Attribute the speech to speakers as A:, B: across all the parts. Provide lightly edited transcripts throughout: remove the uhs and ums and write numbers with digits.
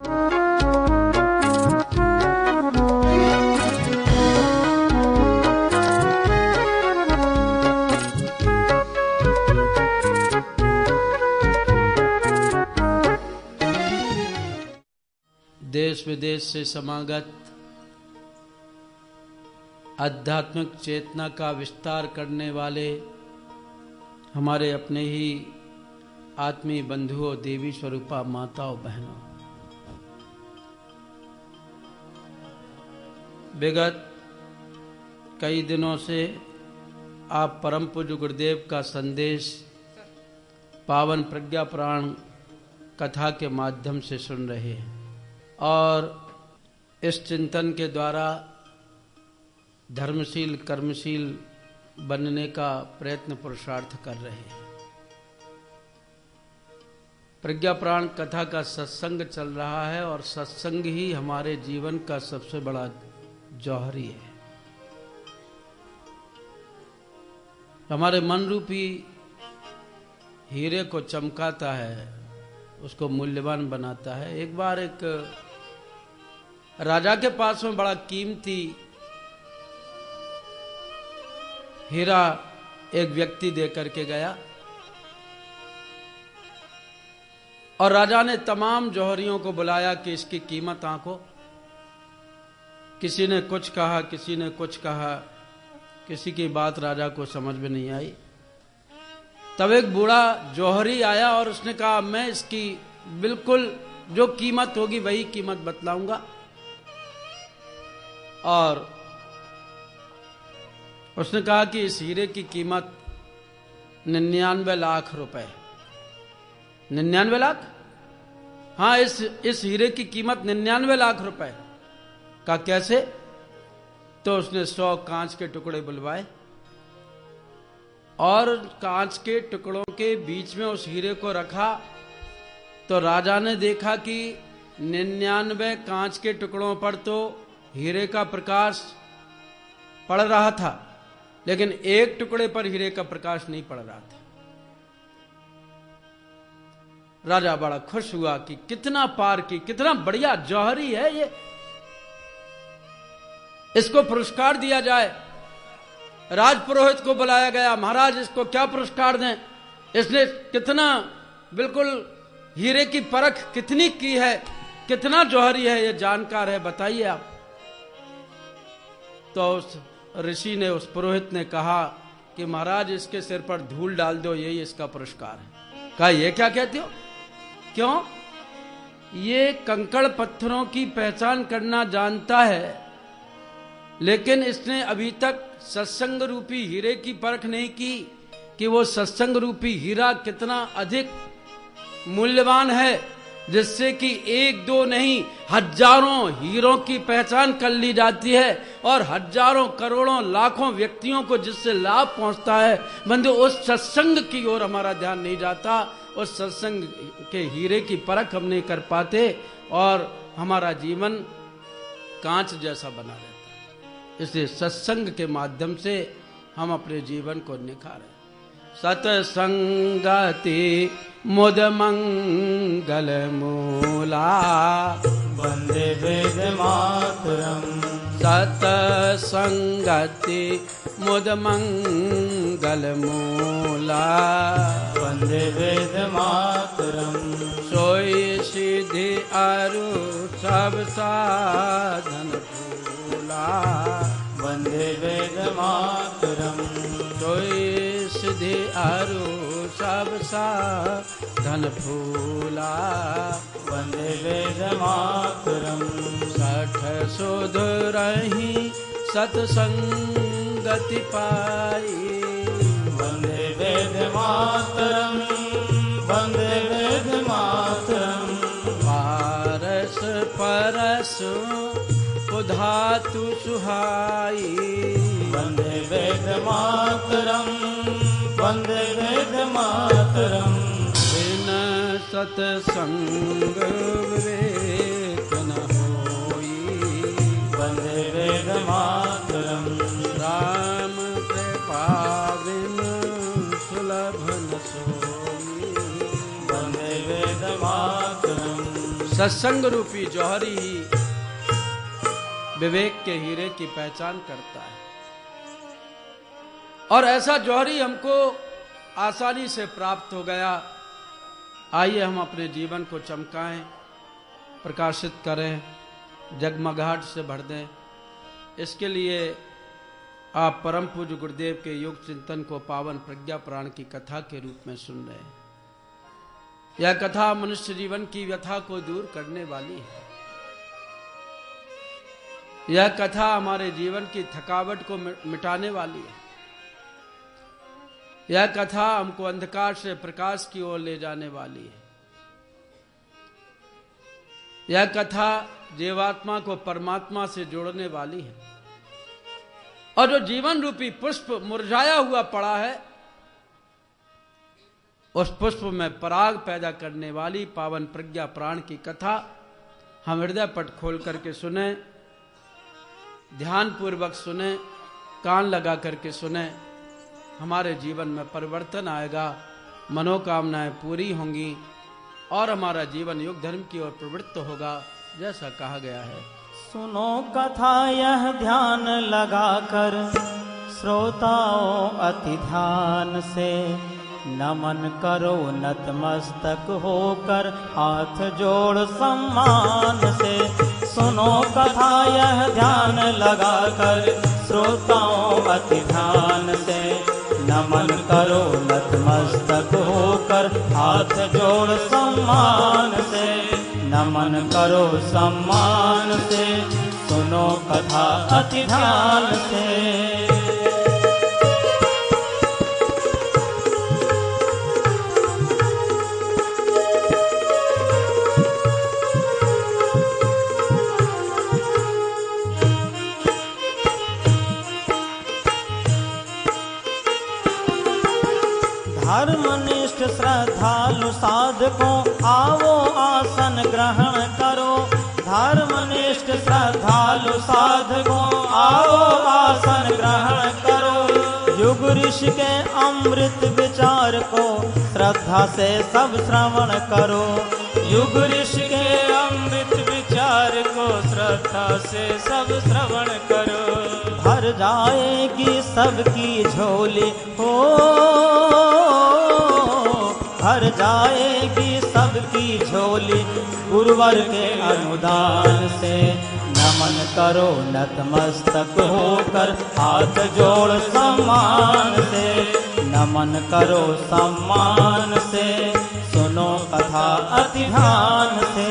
A: देश विदेश से समागत आध्यात्मिक चेतना का विस्तार करने वाले हमारे अपने ही आत्मीय बंधुओं, देवी स्वरूपा माताओं, बहनों, विगत कई दिनों से आप परम पूज्य गुरुदेव का संदेश पावन प्रज्ञा पुराण कथा के माध्यम से सुन रहे हैं और इस चिंतन के द्वारा धर्मशील कर्मशील बनने का प्रयत्न पुरुषार्थ कर रहे हैं। प्रज्ञा पुराण कथा का सत्संग चल रहा है और सत्संग ही हमारे जीवन का सबसे बड़ा जौहरी है। हमारे मन रूपी हीरे को चमकाता है, उसको मूल्यवान बनाता है। एक बार एक राजा के पास में बड़ा कीमती हीरा एक व्यक्ति दे करके गया और राजा ने तमाम जौहरियों को बुलाया कि इसकी कीमत आंको। किसी ने कुछ कहा, किसी ने कुछ कहा, किसी की बात राजा को समझ में नहीं आई। तब एक बूढ़ा जौहरी आया और उसने कहा, मैं इसकी बिल्कुल जो कीमत होगी वही कीमत बतलाऊंगा। और उसने कहा कि इस हीरे की कीमत 99 लाख रुपए। 99 लाख? हाँ, इस हीरे की कीमत 99 लाख रुपए का। कैसे? तो उसने 100 कांच के टुकड़े बुलवाए और कांच के टुकड़ों के बीच में उस हीरे को रखा। तो राजा ने देखा कि 99 कांच के टुकड़ों पर तो हीरे का प्रकाश पड़ रहा था, लेकिन एक टुकड़े पर हीरे का प्रकाश नहीं पड़ रहा था। राजा बड़ा खुश हुआ कि कितना पार की, कितना बढ़िया जौहरी है ये, इसको पुरस्कार दिया जाए। राजपुरोहित को बुलाया गया, महाराज इसको क्या पुरस्कार दें, इसने कितना बिल्कुल हीरे की परख कितनी की है, कितना जौहरी है, ये जानकार है, बताइए आप। तो उस ऋषि ने, उस पुरोहित ने कहा कि महाराज इसके सिर पर धूल डाल दो, यही इसका पुरस्कार है। कहा, ये क्या कहते हो? क्यों? ये कंकड़ पत्थरों की पहचान करना जानता है, लेकिन इसने अभी तक सत्संग रूपी हीरे की परख नहीं की कि वो सत्संग रूपी हीरा कितना अधिक मूल्यवान है, जिससे कि एक दो नहीं हजारों हीरों की पहचान कर ली जाती है और हजारों करोड़ों लाखों व्यक्तियों को जिससे लाभ पहुंचता है। बंधु, उस सत्संग की ओर हमारा ध्यान नहीं जाता, उस सत्संग के हीरे की परख हम नहीं कर पाते और हमारा जीवन कांच जैसा बना रहता है। इसलिए सत्संग के माध्यम से हम अपने जीवन को निखारें। सत्संगति मुद मंगल मूला,
B: वंदे वेद मातरम।
A: सत्संगति मुद मंगल मूला,
B: वंदे वेद मातरम।
A: सोई सिद्धि अरु सब साधन फूला,
B: वंदे वेद मातरम।
A: सोई सिद्धि अरु सब साधन फूला,
B: वंदे वेद मातरम।
A: 60 सुध रही सत्संगति पाई,
B: वंदे वेद मातरम। वंदे वेद मातरम।
A: पारस परस धातु सुहाई,
B: वंदे वेद मातरम। वंदे वेद मातरम।
A: बिन सत्संग विवेक न होई,
B: वंदे वेद मातरम।
A: राम कृपा बिन सुलभ न सोई,
B: वंदे वेद मातरम।
A: सत्संग रूपी जौहरी ही विवेक के हीरे की पहचान करता है। और ऐसा जौहरी हमको आसानी से प्राप्त हो गया। आइए हम अपने जीवन को चमकाएं, प्रकाशित करें, जगमगाहट से भर दें। इसके लिए आप परम पूज्य गुरुदेव के योग चिंतन को पावन प्रज्ञा पुराण की कथा के रूप में सुन रहे हैं। यह कथा मनुष्य जीवन की व्यथा को दूर करने वाली है। यह कथा हमारे जीवन की थकावट को मिटाने वाली है। यह कथा हमको अंधकार से प्रकाश की ओर ले जाने वाली है। यह कथा जीवात्मा को परमात्मा से जोड़ने वाली है। और जो जीवन रूपी पुष्प मुरझाया हुआ पड़ा है, उस पुष्प में पराग पैदा करने वाली पावन प्रज्ञा प्राण की कथा हम हृदय पट खोल करके सुने, ध्यान पूर्वक सुने, कान लगा करके सुने। हमारे जीवन में परिवर्तन आएगा, मनोकामनाएं पूरी होंगी और हमारा जीवन योग धर्म की ओर प्रवृत्त होगा, जैसा कहा गया है।
B: सुनो कथा यह ध्यान लगाकर, श्रोताओं अति ध्यान से, नमन करो नतमस्तक होकर, हाथ जोड़ सम्मान से। सुनो कथा यह ध्यान लगाकर, श्रोताओं अति ध्यान से, नमन करो नतमस्तक होकर, हाथ जोड़ सम्मान से, नमन करो सम्मान से। सुनो कथा अति ध्यान से। धर्मनिष्ठ श्रद्धालु साधकों आवो आसन ग्रहण करो। धर्मनिष्ठ श्रद्धालु साधकों आओ आसन ग्रहण करो। युग ऋषि के अमृत विचार को श्रद्धा से सब श्रवण करो। युग ऋषि के अमृत विचार को श्रद्धा से सब श्रवण करो। भर जाएगी सबकी झोली हो, भर जाएगी सबकी झोली गुरुवर के अनुदान से। नमन करो नतमस्तक होकर, हाथ जोड़ सम्मान से, नमन करो सम्मान से। सुनो कथा अति ध्यान से।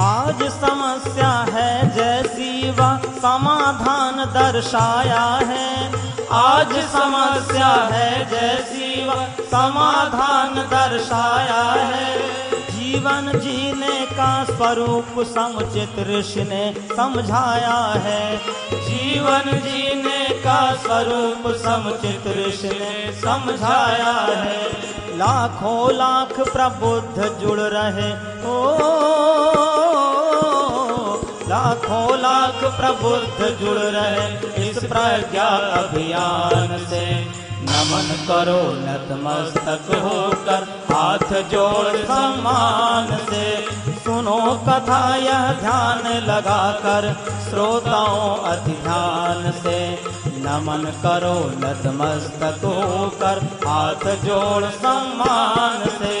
B: आज समस्या है जैसी वह समाधान दर्शाया है। आज समस्या है जैसी वह समाधान दर्शाया है। जीवन जीने का स्वरूप समुचित ऋषि ने समझाया है। जीवन जीने का स्वरूप समुचित ऋषि ने समझाया है। लाखों लाख प्रबुद्ध जुड़ रहे हो, लाखों लाख प्रबुद्ध जुड़ रहे इस प्रज्ञा अभियान से। नमन करो नतमस्तक होकर, हाथ जोड़ सम्मान से। सुनो कथा यह ध्यान लगाकर, श्रोताओं अति ध्यान से। नमन करो नतमस्तक होकर, हाथ जोड़ सम्मान से।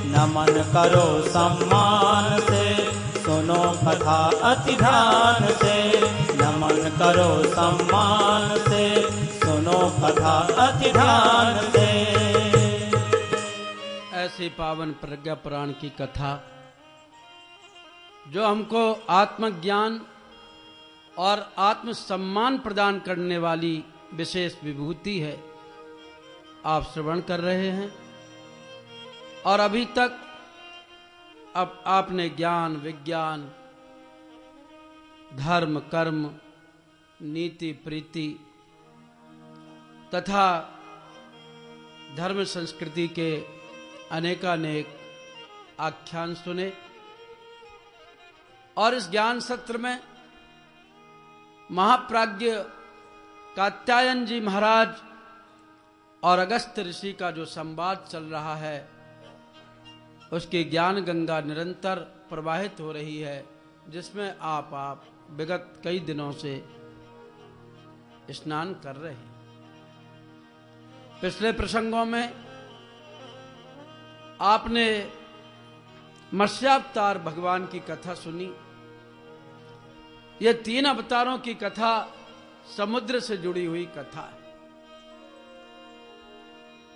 B: नमन करो सम्मान से। सुनो कथा अति ध्यान से। नमन करो सम्मान से। सुनो कथा अति ध्यान से।
A: ऐसी पावन प्रज्ञा पुराण की कथा जो हमको आत्मज्ञान और आत्म सम्मान प्रदान करने वाली विशेष विभूति है, आप श्रवण कर रहे हैं। और अभी तक अब आपने ज्ञान विज्ञान, धर्म कर्म, नीति प्रीति तथा धर्म संस्कृति के अनेकानेक आख्यान सुने और इस ज्ञान सत्र में महाप्राज्ञ कात्यायन जी महाराज और अगस्त ऋषि का जो संवाद चल रहा है, उसकी ज्ञान गंगा निरंतर प्रवाहित हो रही है, जिसमें आप विगत कई दिनों से स्नान कर रहे हैं। पिछले प्रसंगों में आपने मत्स्यावतार भगवान की कथा सुनी। ये 3 अवतारों की कथा समुद्र से जुड़ी हुई कथा है,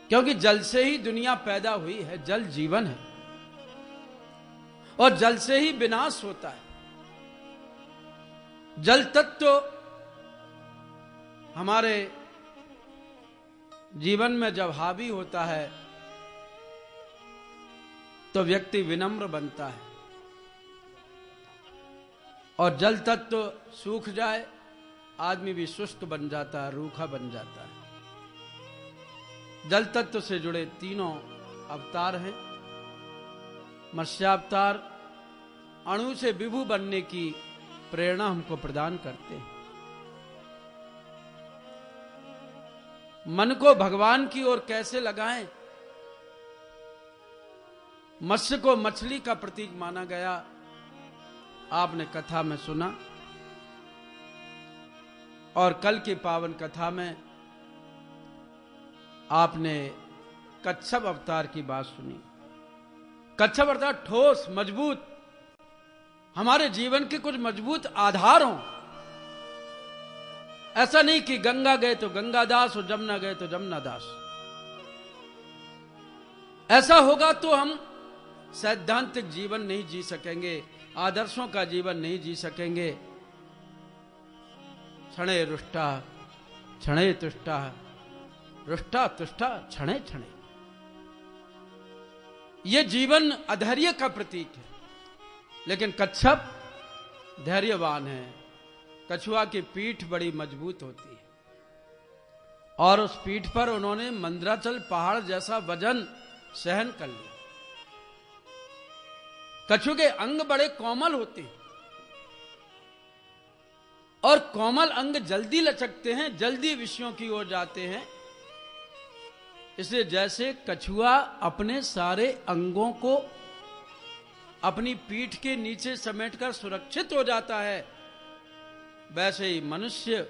A: क्योंकि जल से ही दुनिया पैदा हुई है, जल जीवन है और जल से ही विनाश होता है। जल तत्व हमारे जीवन में जब हावी होता है तो व्यक्ति विनम्र बनता है, और जल तत्व सूख जाए आदमी भी शुष्क बन जाता है, रूखा बन जाता है। जल तत्व से जुड़े 3 अवतार हैं। मत्स्यावतार अणु से विभु बनने की प्रेरणा हमको प्रदान करते हैं। मन को भगवान की ओर कैसे लगाएं? मत्स्य को मछली का प्रतीक माना गया, आपने कथा में सुना। और कल की पावन कथा में आपने कच्छप अवतार की बात सुनी। कच्छप अवतार ठोस, मजबूत, हमारे जीवन के कुछ मजबूत आधार हों। ऐसा नहीं कि गंगा गए तो गंगादास और जमुना गए तो जमुनादास। ऐसा होगा तो हम सैद्धांतिक जीवन नहीं जी सकेंगे, आदर्शों का जीवन नहीं जी सकेंगे। क्षणे रुष्टा क्षणे तुष्टा, रुष्टा तुष्टा क्षणे क्षणे। यह जीवन अधैर्य का प्रतीक है, लेकिन कच्छप धैर्यवान है। कछुआ की पीठ बड़ी मजबूत होती है और उस पीठ पर उन्होंने मंदराचल पहाड़ जैसा वजन सहन कर लिया। कछुए के अंग बड़े कोमल होते हैं और कोमल अंग जल्दी लचकते हैं, जल्दी विषयों की ओर जाते हैं। इसलिए जैसे कछुआ अपने सारे अंगों को अपनी पीठ के नीचे समेटकर सुरक्षित हो जाता है, वैसे ही मनुष्य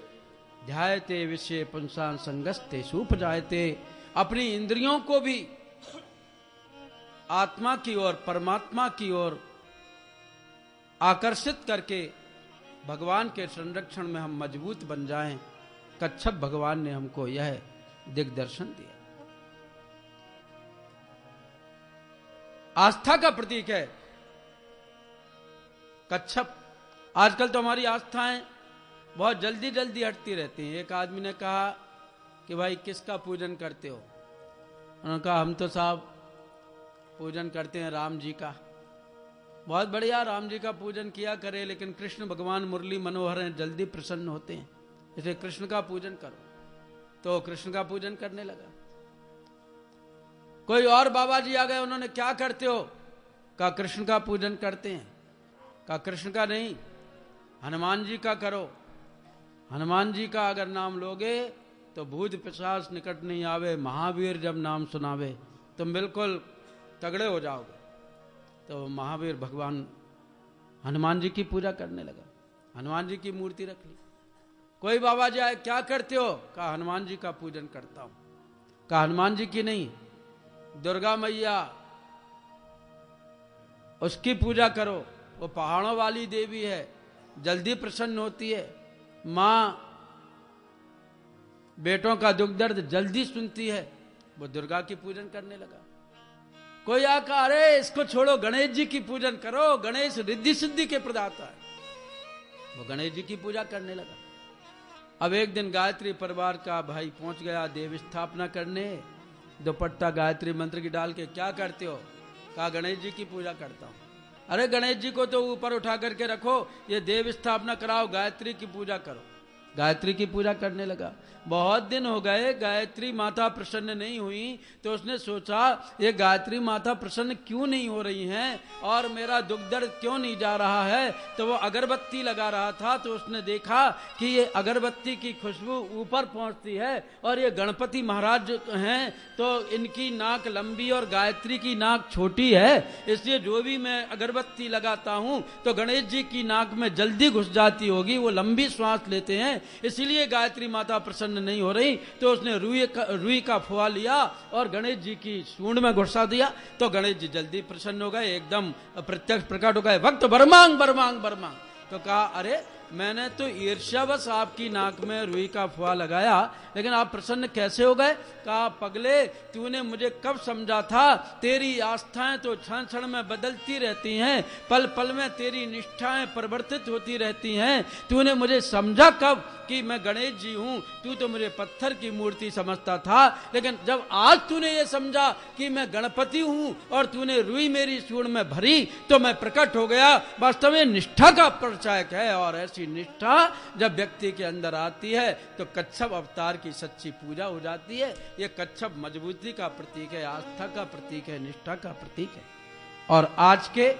A: ध्यायते विषय पुंसान संगस्ते सुपजायते, अपनी इंद्रियों को भी आत्मा की ओर, परमात्मा की ओर आकर्षित करके भगवान के संरक्षण में हम मजबूत बन जाएं। कच्छप भगवान ने हमको यह दिग्दर्शन दिया। आस्था का प्रतीक है कच्छप। आजकल तो हमारी आस्थाएं बहुत जल्दी जल्दी हटती रहती हैं। एक आदमी ने कहा कि भाई किसका पूजन करते हो? उन्होंने कहा हम तो साहब पूजन करते हैं राम जी का। बहुत बढ़िया, राम जी का पूजन किया करे, लेकिन कृष्ण भगवान मुरली मनोहर हैं, जल्दी प्रसन्न होते हैं, इसलिए कृष्ण का पूजन करो। तो कृष्ण का पूजन करने लगा। कोई और बाबा जी आ गए, उन्होंने क्या करते हो? कहा कृष्ण का पूजन करते हैं। कहा कृष्ण का नहीं, हनुमान जी का करो। हनुमान जी का अगर नाम लोगे तो भूत पिशाच निकट नहीं आवे, महावीर जब नाम सुनावे तुम बिल्कुल तगड़े हो जाओगे। तो महावीर भगवान हनुमान जी की पूजा करने लगा, हनुमान जी की मूर्ति रख ली। कोई बाबा जी आए, क्या करते हो? कहा हनुमान जी का पूजन करता हूं। कहा हनुमान जी की नहीं, दुर्गा मैया, उसकी पूजा करो, वो पहाड़ों वाली देवी है, जल्दी प्रसन्न होती है, मां बेटों का दुख दर्द जल्दी सुनती है। वो दुर्गा की पूजन करने लगा। कोई आकर अरे इसको छोड़ो, गणेश जी की पूजन करो, गणेश रिद्धि सिद्धि के प्रदाता है। वो गणेश जी की पूजा करने लगा। अब एक दिन गायत्री परिवार का भाई पहुंच गया देव स्थापना करने, दुपट्टा गायत्री मंत्र की डाल के, क्या करते हो? कहा गणेश जी की पूजा करता हूं। अरे गणेश जी को तो ऊपर उठा करके रखो, ये देव स्थापना कराओ, गायत्री की पूजा करो। गायत्री की पूजा करने लगा। बहुत दिन हो गए गायत्री माता प्रसन्न नहीं हुई, तो उसने सोचा ये गायत्री माता प्रसन्न क्यों नहीं हो रही हैं और मेरा दुख दर्द क्यों नहीं जा रहा है। तो वो अगरबत्ती लगा रहा था, तो उसने देखा कि ये अगरबत्ती की खुशबू ऊपर पहुंचती है और ये गणपति महाराज हैं, तो इनकी नाक लंबी और गायत्री की नाक छोटी है, इसलिए जो भी मैं अगरबत्ती लगाता हूं तो गणेश जी की नाक में जल्दी घुस जाती होगी, वो लंबी श्वास लेते हैं, इसलिए गायत्री माता प्रसन्न नहीं हो रही। तो उसने रुई का फुआ लिया और गणेश जी की सूंड में घुसा दिया, तो गणेश जी जल्दी प्रसन्न हो गए, एकदम प्रत्यक्ष प्रकट हो गए। भक्त बरमांग बरमांग बरमांग। तो कहा अरे मैंने तो ईर्ष्यावश आपकी नाक में रुई का फुआ लगाया, लेकिन आप प्रसन्न कैसे हो गए। कहा पगले तूने मुझे कब समझा था, तेरी आस्थाएं तो क्षण क्षण में बदलती रहती हैं, पल पल में तेरी निष्ठाएं परिवर्तित होती रहती हैं। तूने मुझे समझा कब कि मैं गणेश जी हूं, तू तो मुझे पत्थर की मूर्ति समझता था, लेकिन जब आज तूने ये समझा कि मैं गणपति हूं और तूने रुई मेरी सूंड में भरी तो मैं प्रकट हो गया। वास्तव में निष्ठा का परिचायक है, और ऐसी निष्ठा जब व्यक्ति के अंदर आती है तो कच्छप अवतार की सच्ची पूजा हो जाती है। ये कच्छप मजबूती का प्रतीक है, आस्था का प्रतीक है, निष्ठा का प्रतीक है। और आज के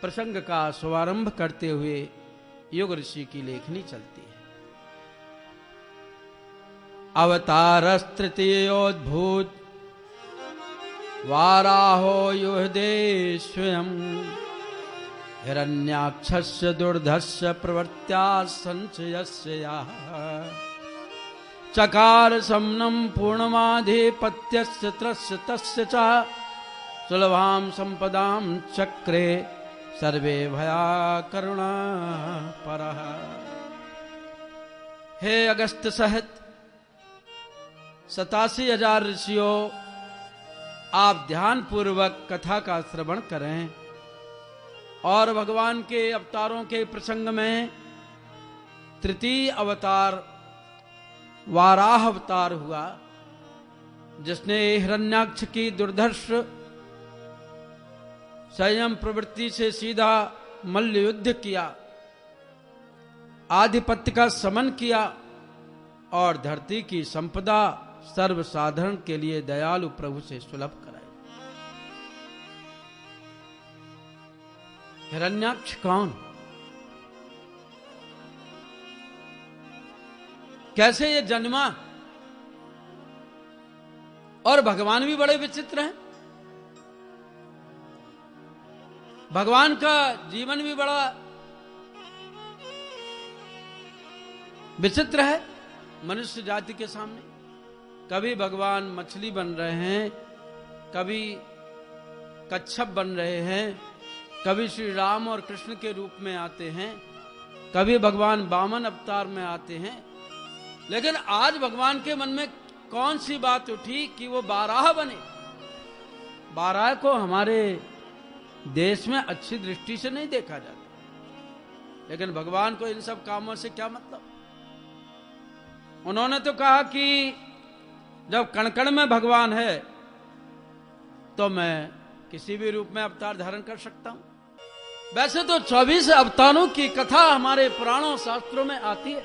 A: प्रसंग का शुभारंभ करते हुए योग ऋषि की लेखनी चलती है। अवतारस्तृतीयोद्भूत वाराहो युहदे स्वयं, हिरण्याक्षस्य दुर्धस्य प्रवृत्त्या संशयस्य याः, चकार समनं पूर्णमाधिपत्यस्य त्रस्य तस्य च, सुलभां संपदां चक्रे सर्वे भया करुणा परः। हे अगस्त सहित 87,000 ऋषियों, आप ध्यान पूर्वक कथा का श्रवण करें और भगवान के अवतारों के प्रसंग में तृतीय अवतार वाराह अवतार हुआ, जिसने हिरण्याक्ष की दुर्धर्ष संयम प्रवृत्ति से सीधा मल्ल युद्ध किया, आधिपत्य का समन किया और धरती की संपदा सर्वसाधारण के लिए दयालु प्रभु से सुलभ कराई। हिरण्याक्ष कौन, कैसे ये जन्मा, और भगवान भी बड़े विचित्र हैं। भगवान का जीवन भी बड़ा विचित्र है मनुष्य जाति के सामने। कभी भगवान मछली बन रहे हैं, कभी कच्छप बन रहे हैं, कभी श्री राम और कृष्ण के रूप में आते हैं, कभी भगवान वामन अवतार में आते हैं। लेकिन आज भगवान के मन में कौन सी बात उठी कि वो बाराह बने। बाराह को हमारे देश में अच्छी दृष्टि से नहीं देखा जाता, लेकिन भगवान को इन सब कामों से क्या मतलब। उन्होंने तो कहा कि जब कण कण में भगवान है तो मैं किसी भी रूप में अवतार धारण कर सकता हूं। वैसे तो 24 अवतारों की कथा हमारे पुराणों शास्त्रों में आती है,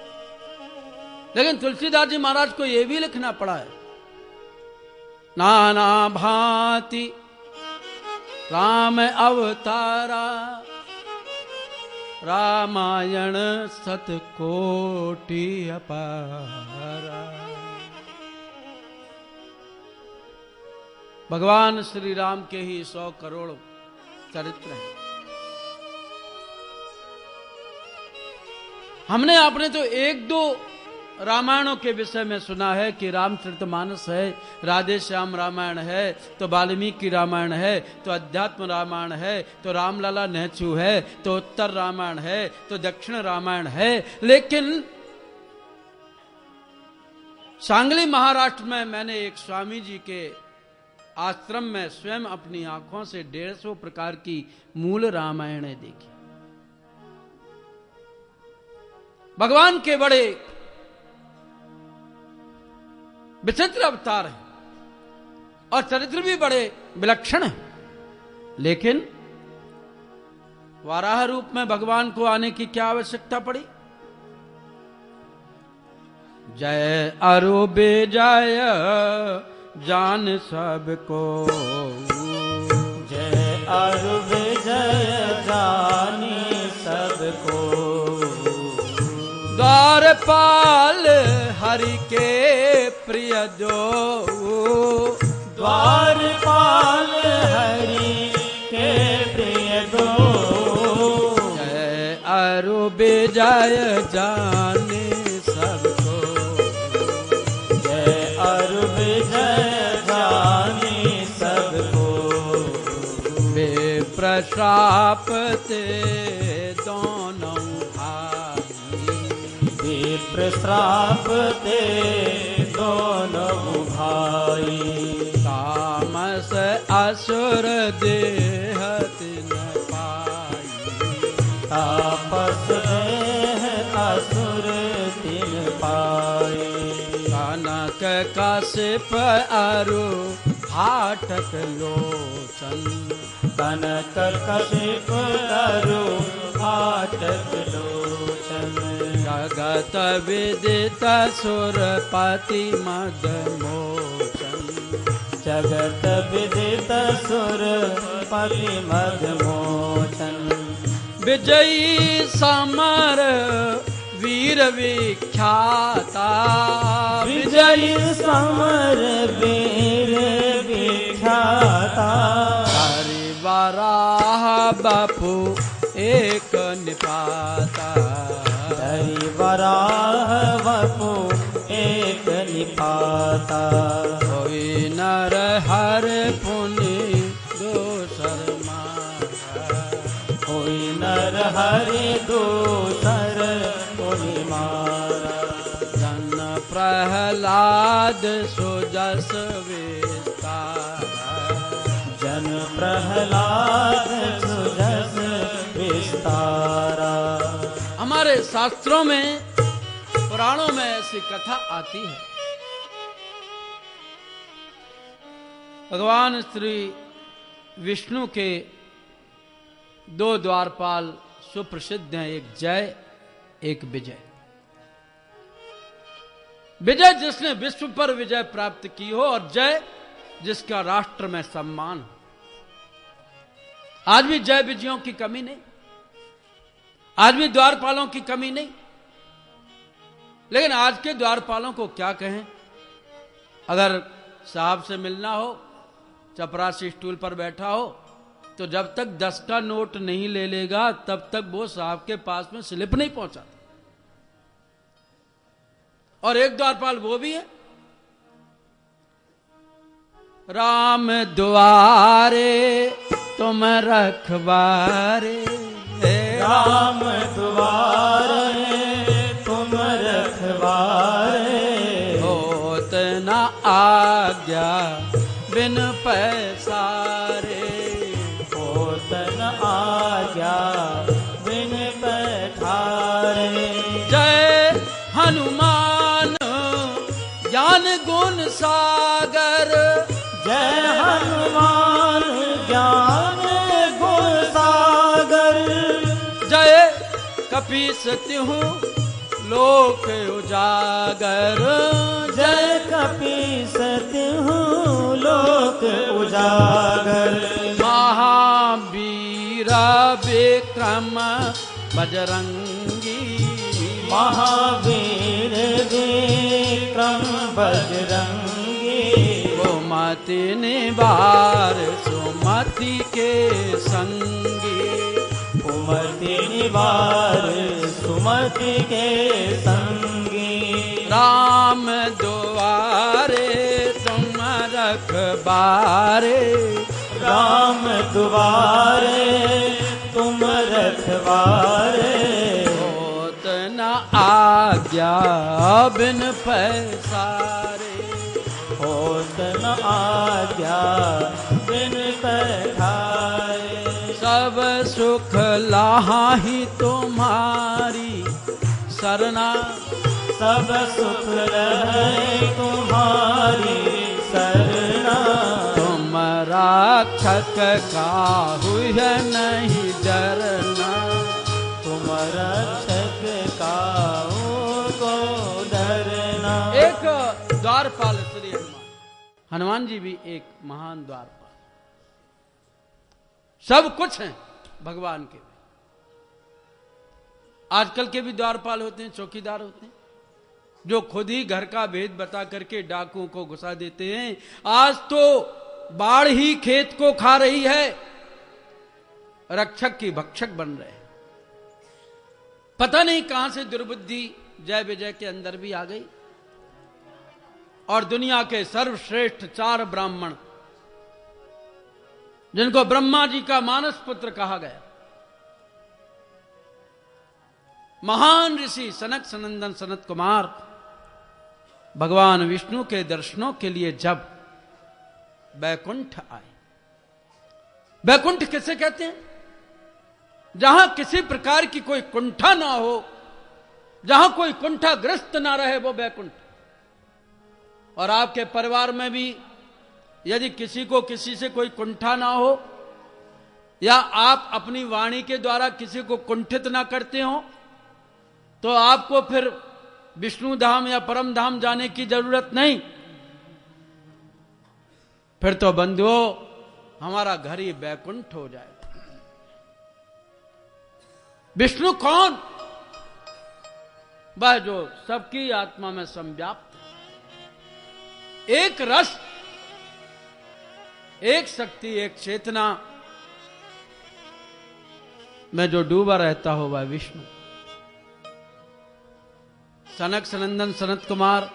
A: लेकिन तुलसीदास जी महाराज को यह भी लिखना पड़ा है, नाना भांति राम अवतारा, रामायण सतकोटि अपारा। भगवान श्री राम के ही 100 करोड़ चरित्र हैं। हमने आपने तो 1-2 रामायणों के विषय में सुना है कि रामचरितमानस है, राधे श्याम रामायण है, तो वाल्मीकि रामायण है, तो अध्यात्म रामायण है, तो रामलला नेचू है, तो उत्तर रामायण है, तो दक्षिण रामायण है। लेकिन सांगली महाराष्ट्र में मैंने एक स्वामी जी के आश्रम में स्वयं अपनी आंखों से 150 प्रकार की मूल रामायणें देखी। भगवान के बड़े विचित्र अवतार हैं और चरित्र भी बड़े विलक्षण हैं, लेकिन वाराह रूप में भगवान को आने की क्या आवश्यकता पड़ी। जय अरु विजय जान सबको,
B: जय अरु विजय जानी सबको।
A: द्वारपाल हरि के प्रिय जो,
B: द्वारपाल हरि के प्रिय दो।
A: जय अरु विजय जाने सबको,
B: जय अरु विजय जाने सबको।
A: विप्र श्राप ते दोनों भाई,
B: विप्र श्राप ते दोनों भाई।
A: तामस असुर देह तिन पाई,
B: तापस देह असुर तिन पाई।
A: कनक काश्यप अरु हाटक लोचन,
B: कनक कशिप अरु हाटक लोचन।
A: जगत विदित सुरपति मद मोचन,
B: जगत विदित सुरपति मद मोचन।
A: विजयी समर वीर विख्याता,
B: विजयी समर वीर विख्याता।
A: हरि वराह बपु एक निपाता,
B: हरि वराह वपु एक निपाता।
A: कोई नर हर पुनि दोसर मारा,
B: कोई नर हरि दोसर पुनि मारा।
A: जन प्रहलाद सुजस विस्तारा,
B: जन प्रहलाद सुजस विस्तारा।
A: हमारे शास्त्रों में पुराणों में ऐसी कथा आती है। भगवान श्री विष्णु के दो द्वारपाल सुप्रसिद्ध हैं, एक जय एक विजय। विजय जिसने विश्व पर विजय प्राप्त की हो, और जय जिसका राष्ट्र में सम्मान हो। आज भी जय विजयों की कमी नहीं, आज भी द्वारपालों की कमी नहीं। लेकिन आज के द्वारपालों को क्या कहें? अगर साहब से मिलना हो, चपरासी स्टूल पर बैठा हो, तो जब तक 10 का नोट नहीं ले लेगा तब तक वो साहब के पास में स्लिप नहीं पहुंचा। और एक द्वारपाल वो भी है, राम द्वारे तुम रखवारे,
B: राम द्वारे तुम रखवारे।
A: होत न आज्ञा बिन पैसारे,
B: होत न आज्ञा बिन पैठारे।
A: जय हनुमान ज्ञान गुण सागर,
B: जय हनुमान ज्ञान गुण सागर।
A: जय कपीस तिहु लोक उजागर,
B: जय कपीस तिहु लोक उजागर।
A: महावीर विक्रम बजरंगी,
B: महावीर विक्रम बजरंगी।
A: गोमति निवार सुमति के संगी,
B: सुमति निवार सुमति के संगी।
A: राम द्वारे तुम रखबारे,
B: राम द्वारे तुम रखवारे।
A: होत न आज्ञा बिन पैसारे,
B: होत न आज्ञा बिन पैठारे।
A: सब सुख लाहि तुम्हारी सरना,
B: सब सुख रहे तुम्हारी सरना।
A: तुम रक्षक काहू है नहीं डरना,
B: तुम रक्षक काहू को डरना।
A: हनुमान जी भी एक महान द्वारपाल, सब कुछ है भगवान के। आजकल के भी द्वारपाल होते हैं, चौकीदार होते हैं, जो खुद ही घर का भेद बता करके डाकुओं को घुसा देते हैं। आज तो बाढ़ ही खेत को खा रही है, रक्षक की भक्षक बन रहे हैं। पता नहीं कहां से दुर्बुद्धि जय विजय के अंदर भी आ गई, और दुनिया के सर्वश्रेष्ठ 4 ब्राह्मण, जिनको ब्रह्मा जी का मानस पुत्र कहा गया, महान ऋषि सनक सनंदन सनत कुमार, भगवान विष्णु के दर्शनों के लिए जब बैकुंठ आए। बैकुंठ किसे कहते हैं? जहां किसी प्रकार की कोई कुंठा ना हो, जहां कोई कुंठाग्रस्त ना रहे, वो बैकुंठ। और आपके परिवार में भी यदि किसी को किसी से कोई कुंठा ना हो, या आप अपनी वाणी के द्वारा किसी को कुंठित ना करते हो, तो आपको फिर विष्णु धाम या परम धाम जाने की जरूरत नहीं। फिर तो बंधुओं, हमारा घर ही बैकुंठ हो जाएगा। विष्णु कौन? वह जो सबकी आत्मा में संव्याप्त है, एक रस, एक शक्ति, एक चेतना में जो डूबा रहता हो, वह विष्णु। सनक सनंदन सनत कुमार